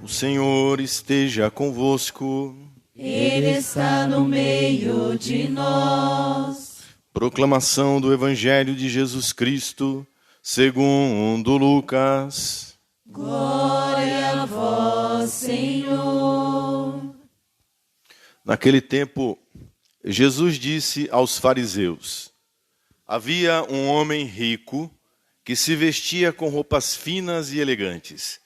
O Senhor esteja convosco. Ele está no meio de nós. Proclamação do Evangelho de Jesus Cristo, segundo Lucas. Glória a vós, Senhor. Naquele tempo, Jesus disse aos fariseus: havia um homem rico que se vestia com roupas finas e elegantes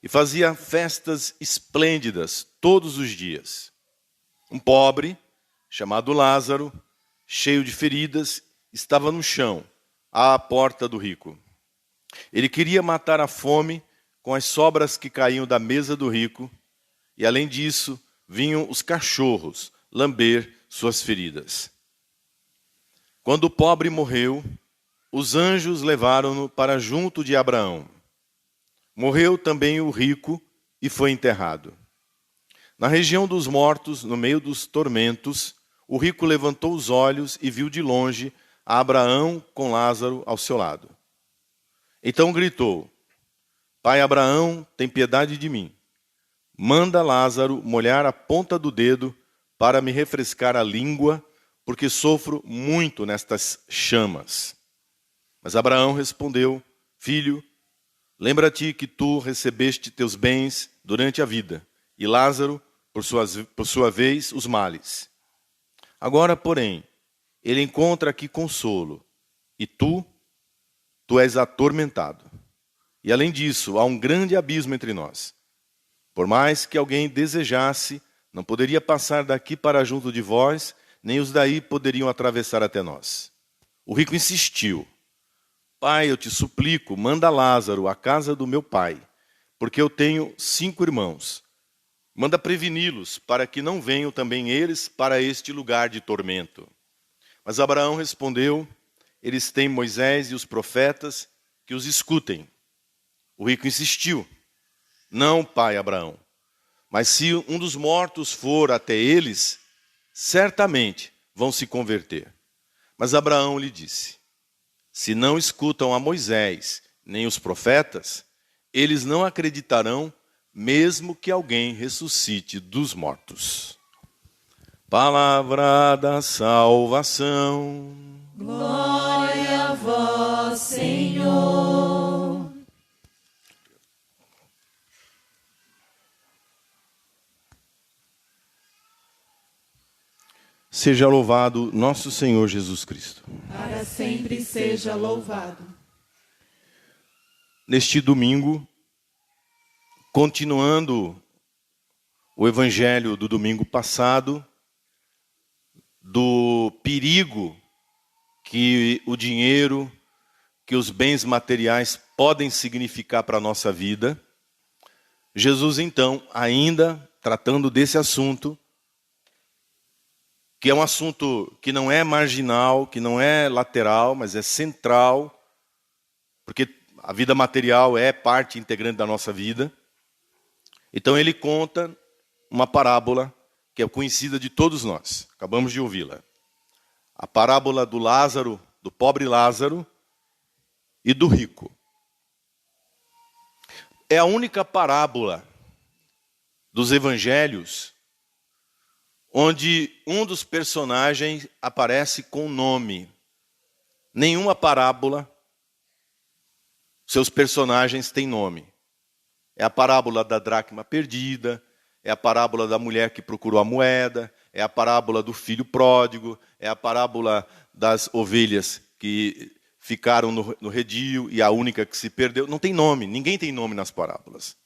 e fazia festas esplêndidas todos os dias. Um pobre, chamado Lázaro, cheio de feridas, estava no chão, à porta do rico. Ele queria matar a fome com as sobras que caíam da mesa do rico, e além disso, vinham os cachorros lamber suas feridas. Quando o pobre morreu, os anjos levaram-no para junto de Abraão. Morreu também o rico e foi enterrado. Na região dos mortos, no meio dos tormentos, o rico levantou os olhos e viu de longe a Abraão com Lázaro ao seu lado. Então gritou: Pai Abraão, tem piedade de mim. Manda Lázaro molhar a ponta do dedo para me refrescar a língua, porque sofro muito nestas chamas. Mas Abraão respondeu: Filho, lembra-te que tu recebeste teus bens durante a vida, e Lázaro, por sua vez, os males. Agora, porém, ele encontra aqui consolo, e tu és atormentado. E além disso, há um grande abismo entre nós. Por mais que alguém desejasse, não poderia passar daqui para junto de vós, nem os daí poderiam atravessar até nós. O rico insistiu: Pai, eu te suplico, manda Lázaro à casa do meu pai, porque eu tenho 5 irmãos. Manda preveni-los, para que não venham também eles para este lugar de tormento. Mas Abraão respondeu: Eles têm Moisés e os profetas, que os escutem. O rico insistiu: Não, pai Abraão, mas se um dos mortos for até eles, certamente vão se converter. Mas Abraão lhe disse: Se não escutam a Moisés nem os profetas, eles não acreditarão, mesmo que alguém ressuscite dos mortos. Palavra da salvação. Glória a vós, Senhor. Seja louvado nosso Senhor Jesus Cristo. Para sempre seja louvado. Neste domingo, continuando o evangelho do domingo passado, do perigo que o dinheiro, que os bens materiais podem significar para a nossa vida, Jesus então, ainda tratando desse assunto, que é um assunto que não é marginal, que não é lateral, mas é central, porque a vida material é parte integrante da nossa vida. Então ele conta uma parábola que é conhecida de todos nós. Acabamos de ouvi-la. A parábola do Lázaro, do pobre Lázaro e do rico. É a única parábola dos evangelhos onde um dos personagens aparece com nome. Nenhuma parábola, seus personagens têm nome. É a parábola da dracma perdida, é a parábola da mulher que procurou a moeda, é a parábola do filho pródigo, é a parábola das ovelhas que ficaram no redil e a única que se perdeu. Não tem nome, ninguém tem nome nas parábolas.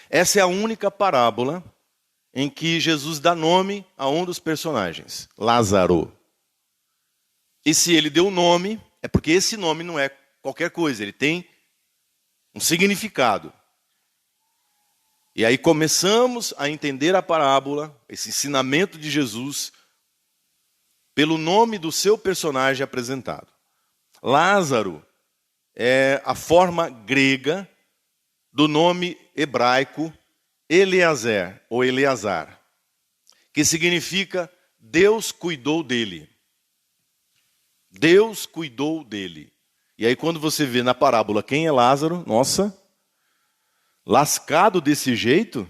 Essa é a única parábola em que Jesus dá nome a um dos personagens, Lázaro. E se ele deu nome, é porque esse nome não é qualquer coisa, ele tem um significado. E aí começamos a entender a parábola, esse ensinamento de Jesus, pelo nome do seu personagem apresentado. Lázaro é a forma grega do nome hebraico Eliezer, ou Eleazar, que significa Deus cuidou dele. Deus cuidou dele. E aí quando você vê na parábola quem é Lázaro, nossa, lascado desse jeito,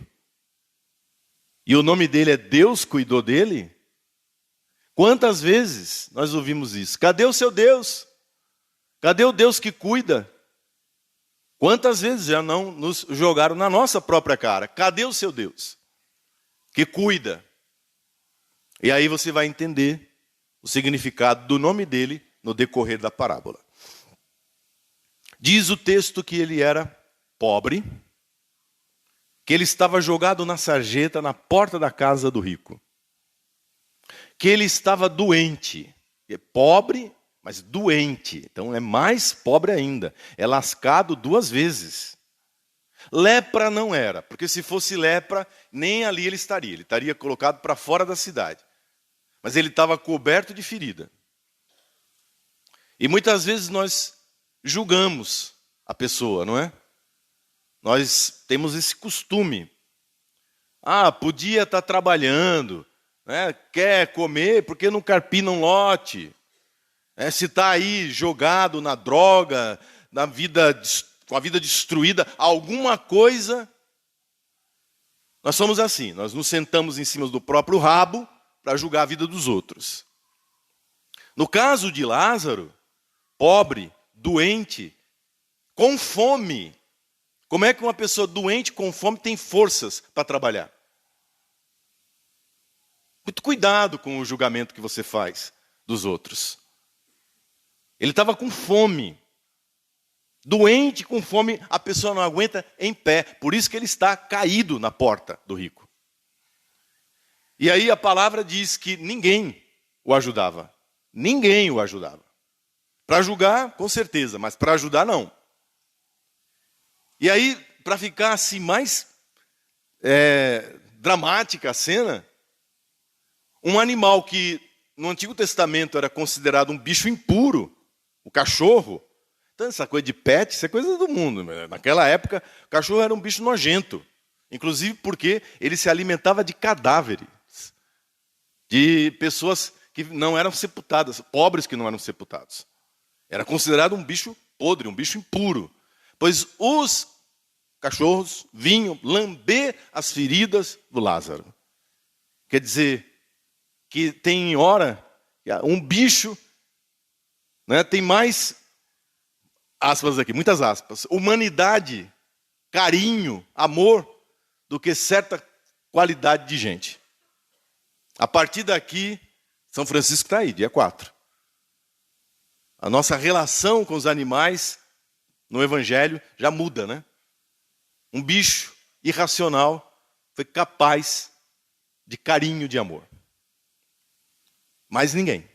e o nome dele é Deus cuidou dele? Quantas vezes nós ouvimos isso? Cadê o seu Deus? Cadê o Deus que cuida? Quantas vezes já não nos jogaram na nossa própria cara? Cadê o seu Deus que cuida? E aí você vai entender o significado do nome dele no decorrer da parábola. Diz o texto que ele era pobre, que ele estava jogado na sarjeta na porta da casa do rico, que ele estava doente, é pobre, mas doente, então é mais pobre ainda, é lascado 2 vezes. Lepra não era, porque se fosse lepra, nem ali ele estaria colocado para fora da cidade. Mas ele estava coberto de ferida. E muitas vezes nós julgamos a pessoa, não é? Nós temos esse costume. Podia estar trabalhando, né? Quer comer, porque não carpina um lote? Se está aí jogado na droga, com a vida destruída, alguma coisa. Nós somos assim, nós nos sentamos em cima do próprio rabo para julgar a vida dos outros. No caso de Lázaro, pobre, doente, com fome. Como é que uma pessoa doente com fome tem forças para trabalhar? Muito cuidado com o julgamento que você faz dos outros. Ele estava com fome. Doente com fome, a pessoa não aguenta em pé. Por isso que ele está caído na porta do rico. E aí a palavra diz que ninguém o ajudava. Ninguém o ajudava. Para julgar, com certeza, mas para ajudar, não. E aí, para ficar assim mais dramática a cena, um animal que no Antigo Testamento era considerado um bicho impuro, o cachorro. Então essa coisa de pet, isso é coisa do mundo. Naquela época, o cachorro era um bicho nojento. Inclusive porque ele se alimentava de cadáveres. De pessoas que não eram sepultadas, pobres que não eram sepultados. Era considerado um bicho podre, um bicho impuro. Pois os cachorros vinham lamber as feridas do Lázaro. Quer dizer, que tem hora, um bicho, né, tem mais, aspas aqui, muitas aspas, humanidade, carinho, amor, do que certa qualidade de gente. A partir daqui, São Francisco está aí, dia 4. A nossa relação com os animais no Evangelho já muda, né? Um bicho irracional foi capaz de carinho, de amor. Mais ninguém.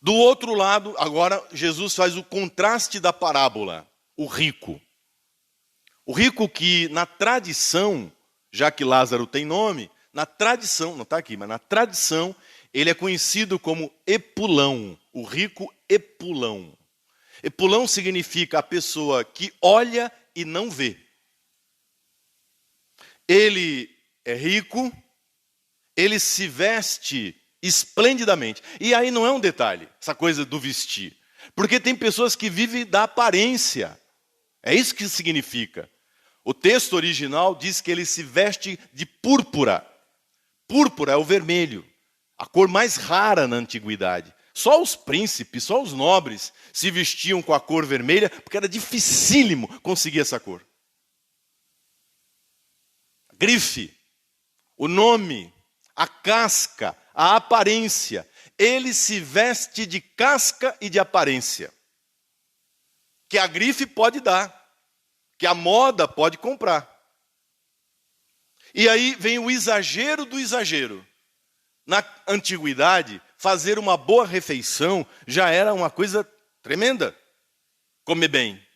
Do outro lado, agora Jesus faz o contraste da parábola, o rico. O rico que na tradição, já que Lázaro tem nome, na tradição, não está aqui, mas na tradição, ele é conhecido como Epulão, o rico Epulão. Epulão significa a pessoa que olha e não vê. Ele é rico, ele se veste esplendidamente. E aí não é um detalhe, essa coisa do vestir. Porque tem pessoas que vivem da aparência. É isso que significa. O texto original diz que ele se veste de púrpura. Púrpura é o vermelho, a cor mais rara na antiguidade. Só os príncipes, só os nobres se vestiam com a cor vermelha, porque era dificílimo conseguir essa cor. A grife, o nome, a casca, a aparência. Ele se veste de casca e de aparência. Que a grife pode dar, que a moda pode comprar. E aí vem o exagero do exagero. Na antiguidade, fazer uma boa refeição já era uma coisa tremenda. Comer bem.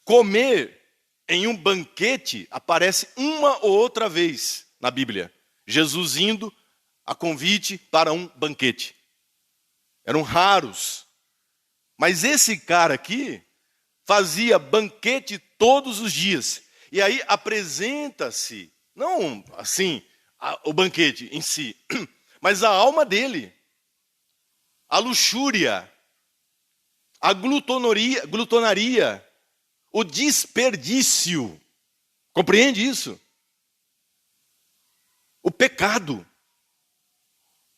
Comer em um banquete aparece uma ou outra vez na Bíblia. Jesus indo a convite para um banquete. Eram raros. Mas esse cara aqui fazia banquete todos os dias. E aí apresenta-se, não assim, o banquete em si, mas a alma dele, a luxúria, a glutonaria, o desperdício. Compreende isso? O pecado.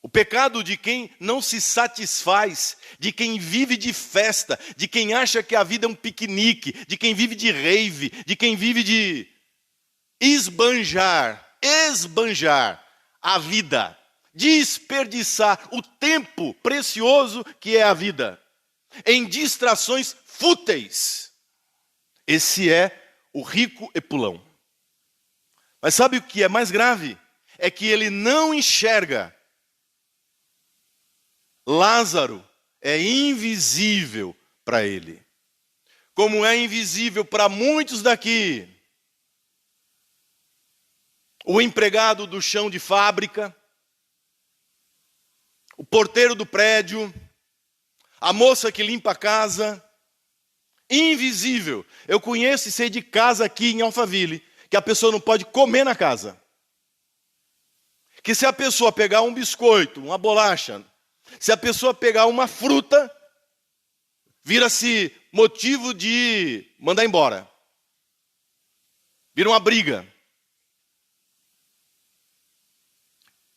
O pecado de quem não se satisfaz, de quem vive de festa, de quem acha que a vida é um piquenique, de quem vive de rave, de quem vive de esbanjar a vida, desperdiçar o tempo precioso que é a vida, em distrações fúteis. Esse é o rico epulão. Mas sabe o que é mais grave? É que ele não enxerga. Lázaro é invisível para ele, como é invisível para muitos daqui. O empregado do chão de fábrica, o porteiro do prédio, a moça que limpa a casa, invisível. Eu conheço e sei de casa aqui em Alphaville, que a pessoa não pode comer na casa. Que se a pessoa pegar um biscoito, uma bolacha, se a pessoa pegar uma fruta, vira-se motivo de mandar embora. Vira uma briga.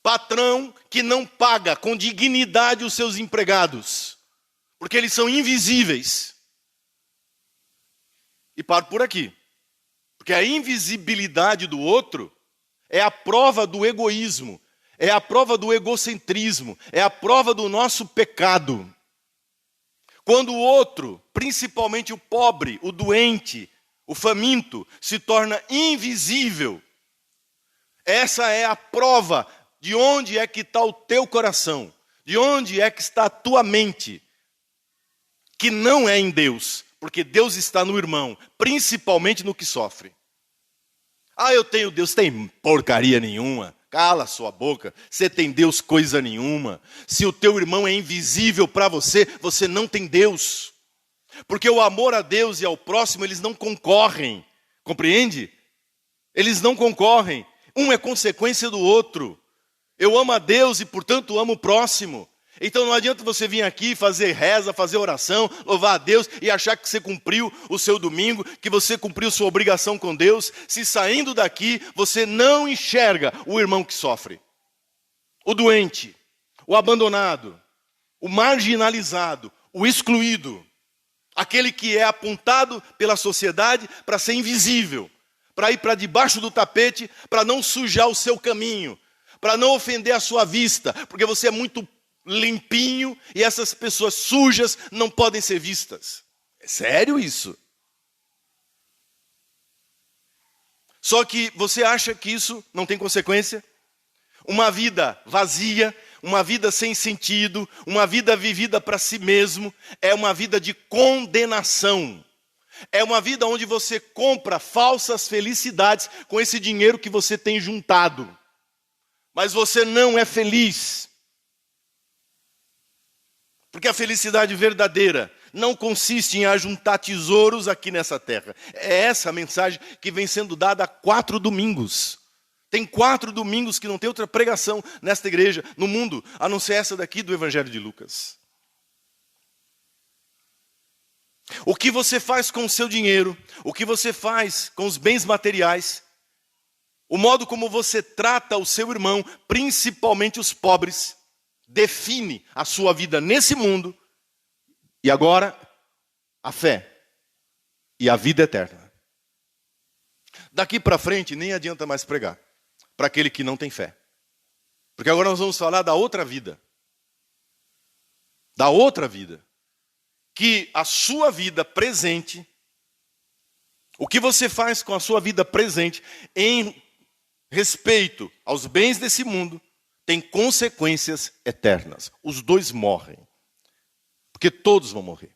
Patrão que não paga com dignidade os seus empregados, porque eles são invisíveis. E paro por aqui. Porque a invisibilidade do outro é a prova do egoísmo, é a prova do egocentrismo, é a prova do nosso pecado. Quando o outro, principalmente o pobre, o doente, o faminto, se torna invisível, essa é a prova de onde é que está o teu coração, de onde é que está a tua mente, que não é em Deus, porque Deus está no irmão, principalmente no que sofre. Ah, eu tenho Deus, tem porcaria nenhuma. Cala sua boca, você tem Deus coisa nenhuma. Se o teu irmão é invisível para você, você não tem Deus. Porque o amor a Deus e ao próximo, eles não concorrem. Compreende? Eles não concorrem. Um é consequência do outro. Eu amo a Deus e, portanto, amo o próximo. Então não adianta você vir aqui fazer reza, fazer oração, louvar a Deus e achar que você cumpriu o seu domingo, que você cumpriu sua obrigação com Deus, se saindo daqui você não enxerga o irmão que sofre. O doente, o abandonado, o marginalizado, o excluído. Aquele que é apontado pela sociedade para ser invisível, para ir para debaixo do tapete, para não sujar o seu caminho, para não ofender a sua vista, porque você é muito limpinho e essas pessoas sujas não podem ser vistas. É sério isso? Só que você acha que isso não tem consequência? Uma vida vazia, uma vida sem sentido, uma vida vivida para si mesmo, é uma vida de condenação. É uma vida onde você compra falsas felicidades com esse dinheiro que você tem juntado. Mas você não é feliz. Porque a felicidade verdadeira não consiste em ajuntar tesouros aqui nessa terra. É essa a mensagem que vem sendo dada há 4 domingos. Tem 4 domingos que não tem outra pregação nesta igreja, no mundo, a não ser essa daqui do Evangelho de Lucas. O que você faz com o seu dinheiro, o que você faz com os bens materiais, o modo como você trata o seu irmão, principalmente os pobres, define a sua vida nesse mundo e agora a fé e a vida eterna. Daqui para frente nem adianta mais pregar para aquele que não tem fé. Porque agora nós vamos falar da outra vida. Da outra vida. Que a sua vida presente, o que você faz com a sua vida presente em respeito aos bens desse mundo, tem consequências eternas. Os dois morrem. Porque todos vão morrer.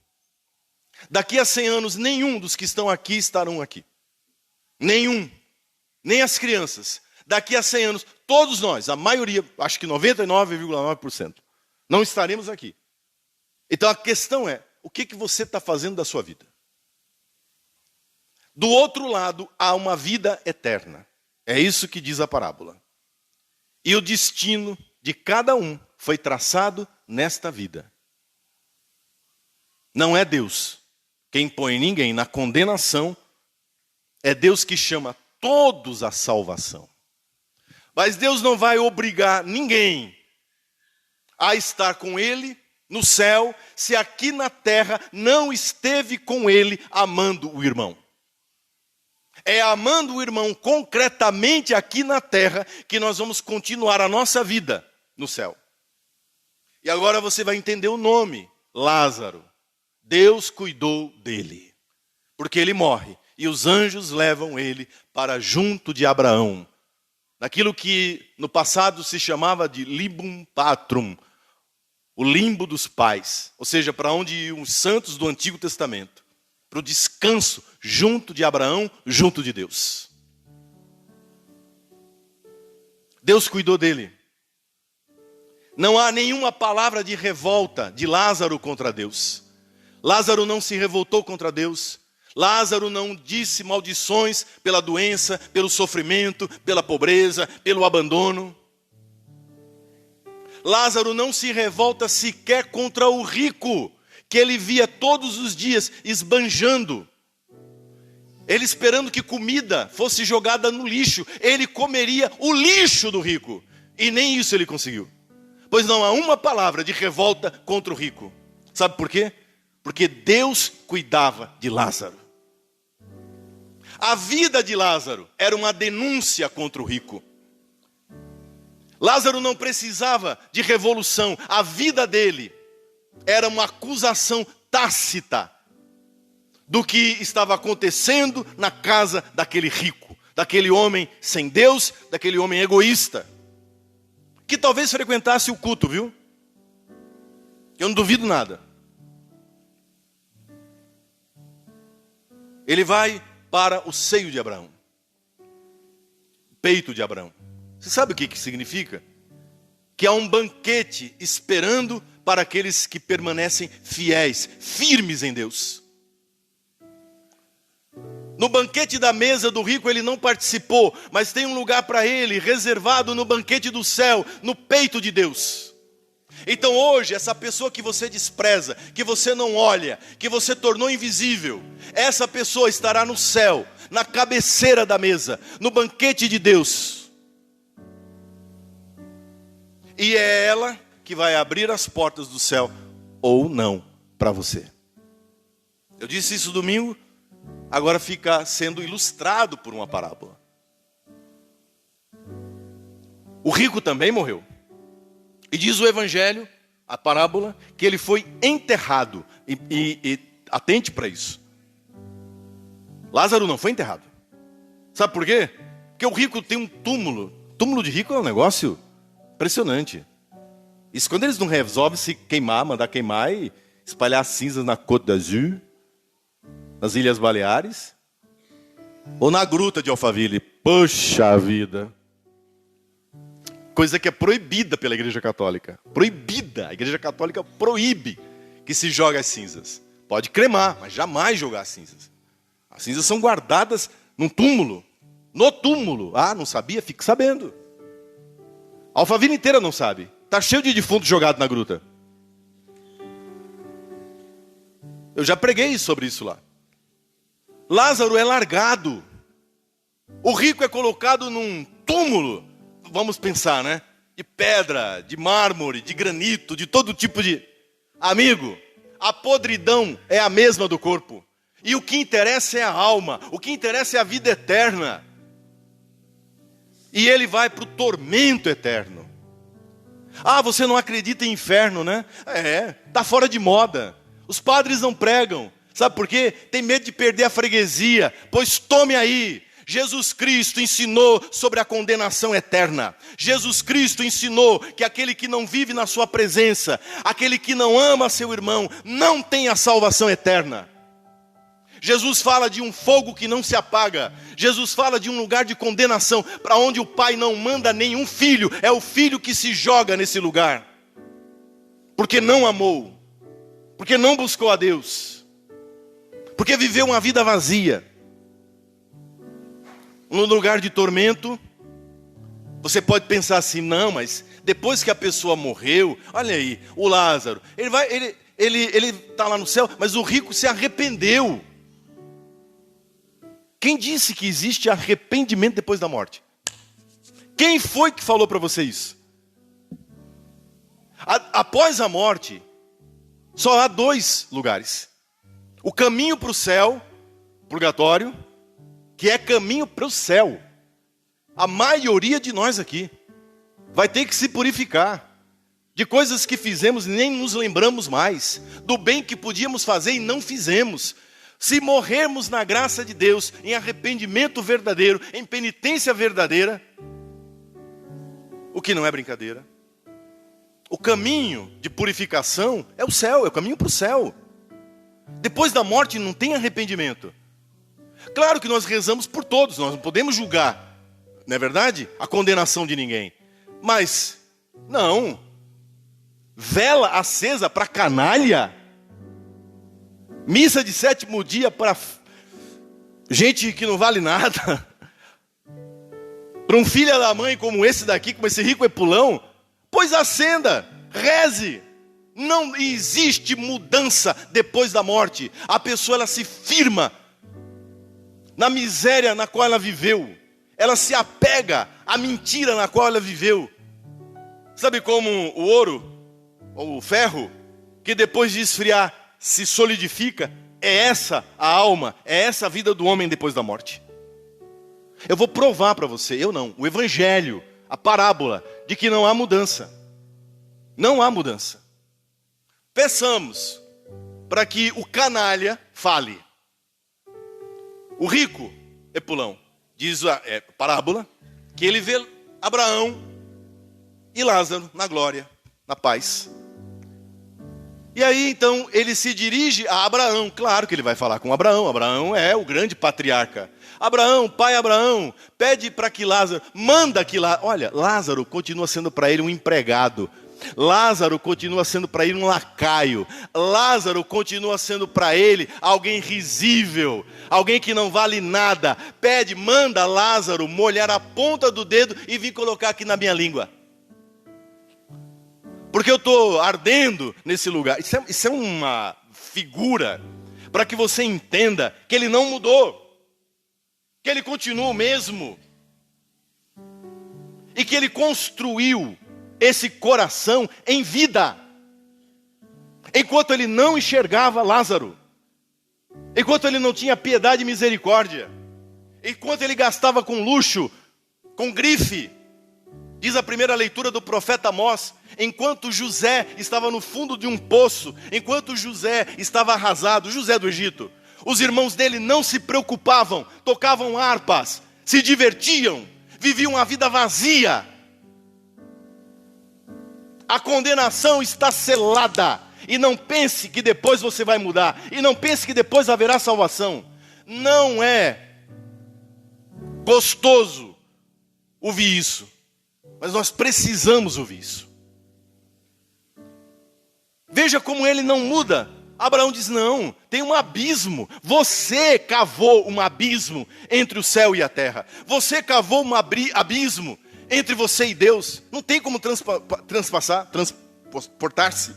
Daqui a 100 anos, nenhum dos que estão aqui estarão aqui. Nenhum. Nem as crianças. Daqui a 100 anos, todos nós, a maioria, acho que 99,9%, não estaremos aqui. Então a questão é, o que você está fazendo da sua vida? Do outro lado, há uma vida eterna. É isso que diz a parábola. E o destino de cada um foi traçado nesta vida. Não é Deus quem põe ninguém na condenação, é Deus que chama todos à salvação. Mas Deus não vai obrigar ninguém a estar com Ele no céu, se aqui na terra não esteve com Ele amando o irmão. É amando o irmão concretamente aqui na terra que nós vamos continuar a nossa vida no céu. E agora você vai entender o nome, Lázaro. Deus cuidou dele, porque ele morre e os anjos levam ele para junto de Abraão, naquilo que no passado se chamava de Limbum Patrum, o limbo dos pais, ou seja, para onde iam os santos do Antigo Testamento, para o descanso junto de Abraão, junto de Deus. Deus cuidou dele. Não há nenhuma palavra de revolta de Lázaro contra Deus. Lázaro não se revoltou contra Deus. Lázaro não disse maldições pela doença, pelo sofrimento, pela pobreza, pelo abandono. Lázaro não se revolta sequer contra o rico, que ele via todos os dias esbanjando. Ele esperando que comida fosse jogada no lixo. Ele comeria o lixo do rico. E nem isso ele conseguiu. Pois não há uma palavra de revolta contra o rico. Sabe por quê? Porque Deus cuidava de Lázaro. A vida de Lázaro era uma denúncia contra o rico. Lázaro não precisava de revolução. A vida dele era uma acusação tácita do que estava acontecendo na casa daquele rico, daquele homem sem Deus, daquele homem egoísta, que talvez frequentasse o culto, viu? Eu não duvido nada. Ele vai para o seio de Abraão, o peito de Abraão. Você sabe o que significa? Que há um banquete esperando para aqueles que permanecem fiéis, firmes em Deus. No banquete da mesa do rico ele não participou, mas tem um lugar para ele reservado no banquete do céu, no peito de Deus. Então hoje, essa pessoa que você despreza, que você não olha, que você tornou invisível, essa pessoa estará no céu, na cabeceira da mesa, no banquete de Deus. E é ela que vai abrir as portas do céu, ou não, para você. Eu disse isso domingo, agora fica sendo ilustrado por uma parábola. O rico também morreu. E diz o evangelho, a parábola, que ele foi enterrado. E atente para isso. Lázaro não foi enterrado. Sabe por quê? Porque o rico tem um túmulo. Túmulo de rico é um negócio impressionante. Isso quando eles não resolvem se queimar, mandar queimar e espalhar cinzas na Côte d'Azur, nas Ilhas Baleares, ou na gruta de Alphaville. Poxa vida! Coisa que é proibida pela Igreja Católica. Proibida. A Igreja Católica proíbe que se jogue as cinzas. Pode cremar, mas jamais jogar as cinzas. As cinzas são guardadas num túmulo. No túmulo. Ah, não sabia? Fique sabendo. A Alphaville inteira não sabe. Está cheio de defunto jogado na gruta. Eu já preguei sobre isso lá. Lázaro é largado. O rico é colocado num túmulo. Vamos pensar, né? De pedra, de mármore, de granito, de todo tipo de... Amigo, a podridão é a mesma do corpo. E o que interessa é a alma. O que interessa é a vida eterna. E ele vai para o tormento eterno. Ah, você não acredita em inferno, né? Tá fora de moda. Os padres não pregam. Sabe por quê? Tem medo de perder a freguesia. Pois tome aí. Jesus Cristo ensinou sobre a condenação eterna. Jesus Cristo ensinou que aquele que não vive na sua presença, aquele que não ama seu irmão, não tem a salvação eterna. Jesus fala de um fogo que não se apaga. Jesus fala de um lugar de condenação, para onde o pai não manda nenhum filho. É o filho que se joga nesse lugar. Porque não amou. Porque não buscou a Deus. Porque viveu uma vida vazia. No lugar de tormento, você pode pensar assim, não, mas depois que a pessoa morreu, olha aí, o Lázaro, ele está lá no céu, mas o rico se arrependeu. Quem disse que existe arrependimento depois da morte? Quem foi que falou para você isso? Após a morte, só há 2 lugares. O caminho para o céu, purgatório, que é caminho para o céu. A maioria de nós aqui vai ter que se purificar de coisas que fizemos e nem nos lembramos mais, do bem que podíamos fazer e não fizemos. Se morrermos na graça de Deus, em arrependimento verdadeiro, em penitência verdadeira, o que não é brincadeira, o caminho de purificação é o céu, é o caminho para o céu. Depois da morte não tem arrependimento. Claro que nós rezamos por todos, nós não podemos julgar, não é verdade? A condenação de ninguém. Mas, não. Vela acesa para canalha. Missa de 7º dia para gente que não vale nada. Para um filho da mãe como esse daqui, como esse rico epulão, pois acenda, reze. Não existe mudança depois da morte. A pessoa ela se firma na miséria na qual ela viveu. Ela se apega à mentira na qual ela viveu. Sabe como o ouro ou o ferro, que depois de esfriar se solidifica? É essa a alma, é essa a vida do homem depois da morte. Eu vou provar para você, eu não, o evangelho, a parábola de que não há mudança. Não há mudança. Peçamos para que o canalha fale. O rico, epulão, diz a parábola, que ele vê Abraão e Lázaro na glória, na paz. E aí então ele se dirige a Abraão. Claro que ele vai falar com Abraão. Abraão é o grande patriarca. Abraão, pai Abraão, pede para que Lázaro, manda que Lázaro. Olha, Lázaro continua sendo para ele um empregado. Lázaro continua sendo para ele um lacaio. Lázaro continua sendo para ele alguém risível, alguém que não vale nada. Manda Lázaro molhar a ponta do dedo e vir colocar aqui na minha língua. Porque eu estou ardendo nesse lugar. Isso é uma figura para que você entenda que ele não mudou, que ele continua o mesmo, e que ele construiu esse coração em vida, enquanto ele não enxergava Lázaro, enquanto ele não tinha piedade e misericórdia, enquanto ele gastava com luxo, com grife. Diz a primeira leitura do profeta Amós, enquanto José estava no fundo de um poço, enquanto José estava arrasado, José do Egito, os irmãos dele não se preocupavam, tocavam harpas, se divertiam, viviam uma vida vazia. A condenação está selada, e não pense que depois você vai mudar, e não pense que depois haverá salvação. Não é gostoso ouvir isso, mas nós precisamos ouvir isso. Veja como ele não muda. Abraão diz, não, tem um abismo. Você cavou um abismo entre o céu e a terra. Você cavou um abismo entre você e Deus. Não tem como transportar-se.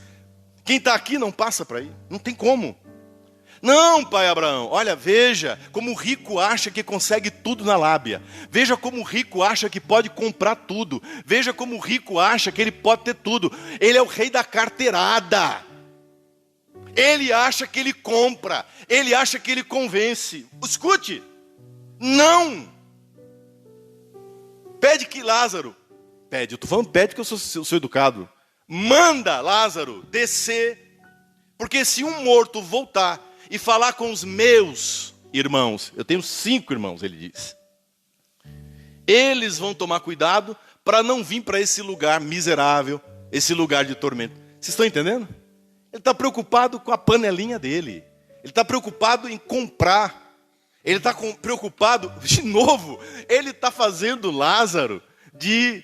Quem está aqui não passa para aí. Não tem como. Não, pai Abraão, olha, veja como o rico acha que consegue tudo na lábia. Veja como o rico acha que pode comprar tudo. Veja como o rico acha que ele pode ter tudo. Ele é o rei da carteirada. Ele acha que ele compra. Ele acha que ele convence. Escute, não. Pede que Lázaro, eu estou falando pede porque eu sou educado. Manda Lázaro descer. Porque se um morto voltar e falar com os meus irmãos, eu tenho 5 irmãos, ele diz, eles vão tomar cuidado para não vir para esse lugar miserável, esse lugar de tormento. Vocês estão entendendo? Ele está preocupado com a panelinha dele, ele está preocupado em comprar, ele está preocupado, de novo, ele está fazendo Lázaro de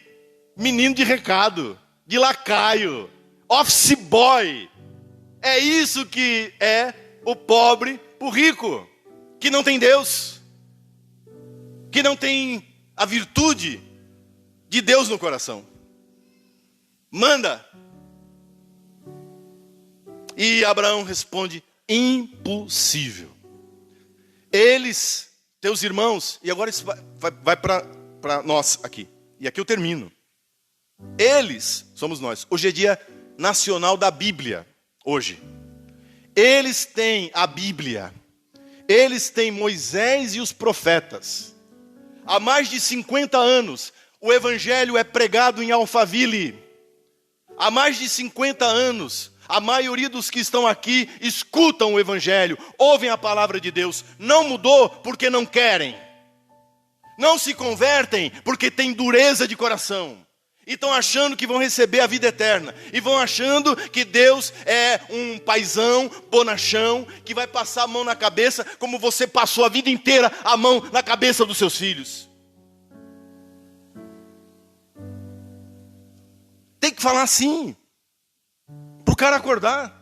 menino de recado, de lacaio, office boy. É isso que é o pobre, o rico, que não tem Deus, que não tem a virtude de Deus no coração. Manda. E Abraão responde: impossível. Eles, teus irmãos, e agora isso vai para nós aqui. E aqui eu termino. Eles, somos nós. Hoje é dia nacional da Bíblia. Hoje. Eles têm a Bíblia. Eles têm Moisés e os profetas. Há mais de 50 anos, o Evangelho é pregado em Alphaville. Há mais de 50 anos, a maioria dos que estão aqui escutam o Evangelho, ouvem a palavra de Deus. Não mudou porque não querem. Não se convertem porque têm dureza de coração. E estão achando que vão receber a vida eterna. E vão achando que Deus é um paizão, bonachão, que vai passar a mão na cabeça, como você passou a vida inteira a mão na cabeça dos seus filhos. Tem que falar assim, para o cara acordar.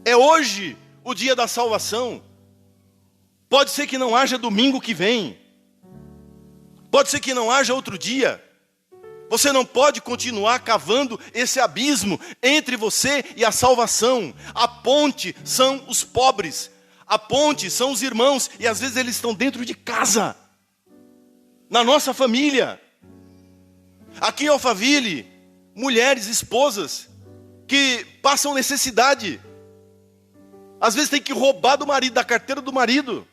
É hoje o dia da salvação. Pode ser que não haja domingo que vem. Pode ser que não haja outro dia. Você não pode continuar cavando esse abismo entre você e a salvação. A ponte são os pobres. A ponte são os irmãos. E às vezes eles estão dentro de casa. Na nossa família. Aqui em Alphaville, mulheres, esposas, que passam necessidade. Às vezes tem que roubar do marido, da carteira do marido.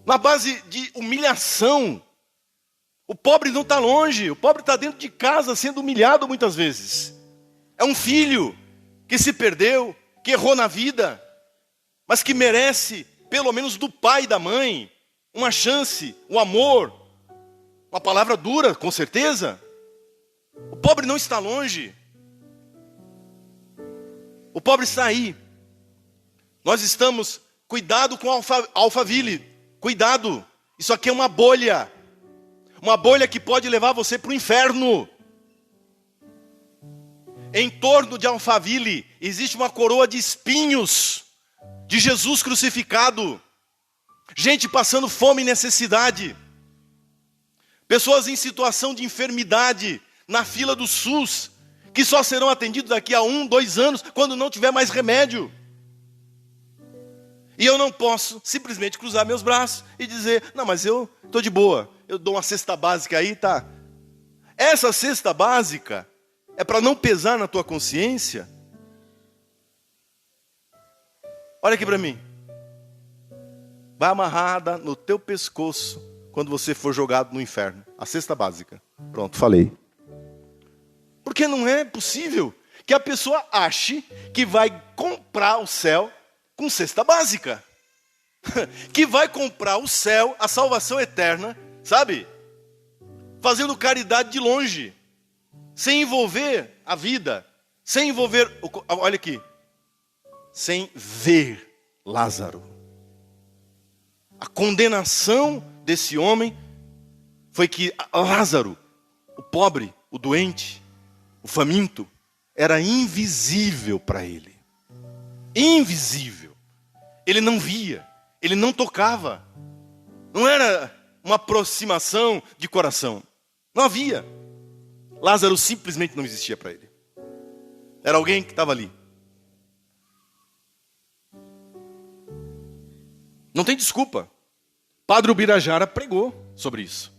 Na base de humilhação. O pobre não está longe, o pobre está dentro de casa sendo humilhado muitas vezes. É um filho que se perdeu, que errou na vida, mas que merece, pelo menos do pai e da mãe, uma chance, um amor, uma palavra dura, com certeza. O pobre não está longe. O pobre está aí. Nós estamos, cuidado com Alphaville, cuidado, isso aqui é uma bolha. Uma bolha que pode levar você para o inferno. Em torno de Alphaville existe uma coroa de espinhos de Jesus crucificado. Gente passando fome e necessidade. Pessoas em situação de enfermidade na fila do SUS, que só serão atendidos daqui a 1, 2 anos, quando não tiver mais remédio. E eu não posso simplesmente cruzar meus braços e dizer: não, mas eu estou de boa. Eu dou uma cesta básica aí, tá? Essa cesta básica é para não pesar na tua consciência. Olha aqui para mim. Vai amarrada no teu pescoço quando você for jogado no inferno. A cesta básica. Pronto, falei. Porque não é possível que a pessoa ache que vai comprar o céu com cesta básica. Que vai comprar o céu, a salvação eterna, sabe? Fazendo caridade de longe. Sem envolver a vida. Sem envolver, olha aqui. Sem ver Lázaro. A condenação desse homem foi que Lázaro, o pobre, o doente, o faminto, era invisível para ele. Invisível. Ele não via, ele não tocava. Não era uma aproximação de coração. Não havia. Lázaro simplesmente não existia para ele. Era alguém que estava ali. Não tem desculpa. Padre Ubirajara pregou sobre isso.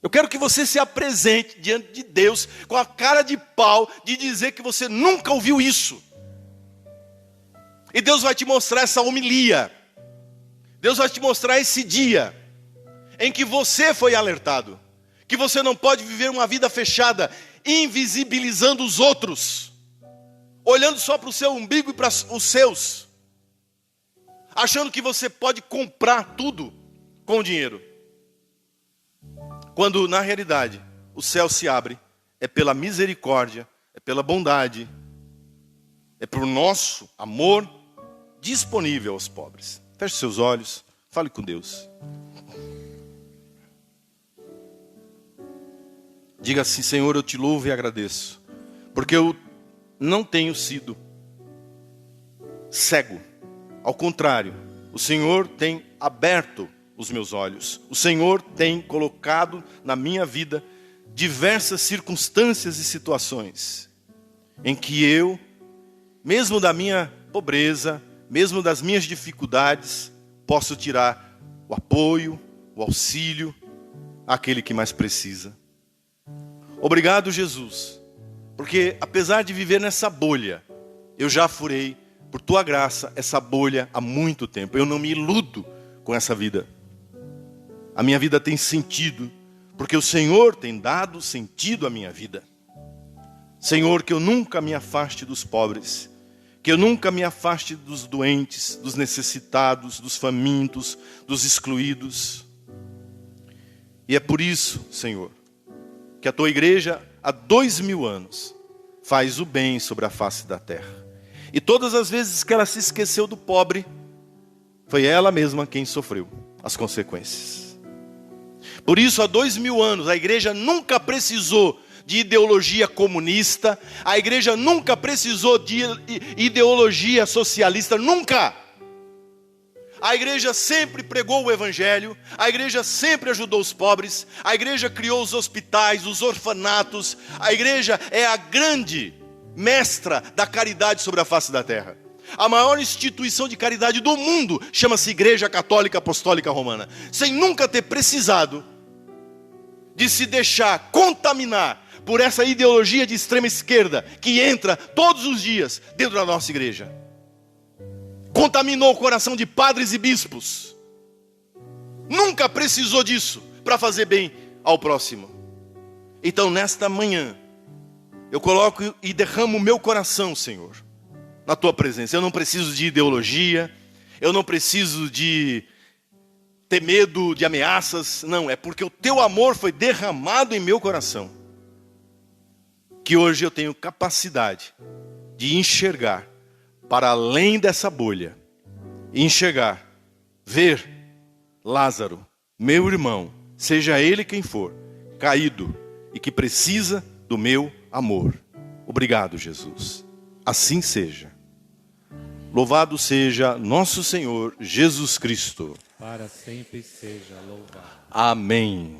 Eu quero que você se apresente diante de Deus com a cara de pau de dizer que você nunca ouviu isso. E Deus vai te mostrar essa homilia. Deus vai te mostrar esse dia em que você foi alertado. Que você não pode viver uma vida fechada, invisibilizando os outros. Olhando só para o seu umbigo e para os seus. Achando que você pode comprar tudo com o dinheiro. Quando na realidade o céu se abre, é pela misericórdia, é pela bondade, é pelo nosso amor disponível aos pobres. Feche seus olhos, fale com Deus. Diga assim: Senhor, eu te louvo e agradeço, porque eu não tenho sido cego. Ao contrário, o Senhor tem aberto os meus olhos. O Senhor tem colocado na minha vida diversas circunstâncias e situações em que eu, mesmo da minha pobreza, mesmo das minhas dificuldades, posso tirar o apoio, o auxílio àquele que mais precisa. Obrigado, Jesus, porque apesar de viver nessa bolha, eu já furei, por tua graça, essa bolha há muito tempo. Eu não me iludo com essa vida. A minha vida tem sentido, porque o Senhor tem dado sentido à minha vida. Senhor, que eu nunca me afaste dos pobres, que eu nunca me afaste dos doentes, dos necessitados, dos famintos, dos excluídos. E é por isso, Senhor, que a tua igreja há 2000 anos faz o bem sobre a face da terra. E todas as vezes que ela se esqueceu do pobre, foi ela mesma quem sofreu as consequências. Por isso, há 2000 anos, a igreja nunca precisou de ideologia comunista, a igreja nunca precisou de ideologia socialista, nunca. A igreja sempre pregou o evangelho, a igreja sempre ajudou os pobres, a igreja criou os hospitais, os orfanatos, a igreja é a grande mestra da caridade sobre a face da terra. A maior instituição de caridade do mundo chama-se Igreja Católica Apostólica Romana, sem nunca ter precisado de se deixar contaminar por essa ideologia de extrema esquerda que entra todos os dias dentro da nossa igreja. Contaminou o coração de padres e bispos. Nunca precisou disso para fazer bem ao próximo. Então, nesta manhã, eu coloco e derramo o meu coração, Senhor, na tua presença. Eu não preciso de ideologia, eu não preciso de ter medo de ameaças, não, é porque o teu amor foi derramado em meu coração, que hoje eu tenho capacidade de enxergar para além dessa bolha, enxergar, ver Lázaro, meu irmão, seja ele quem for, caído e que precisa do meu amor. Obrigado, Jesus. Assim seja. Louvado seja nosso Senhor Jesus Cristo. Para sempre seja louvado. Amém.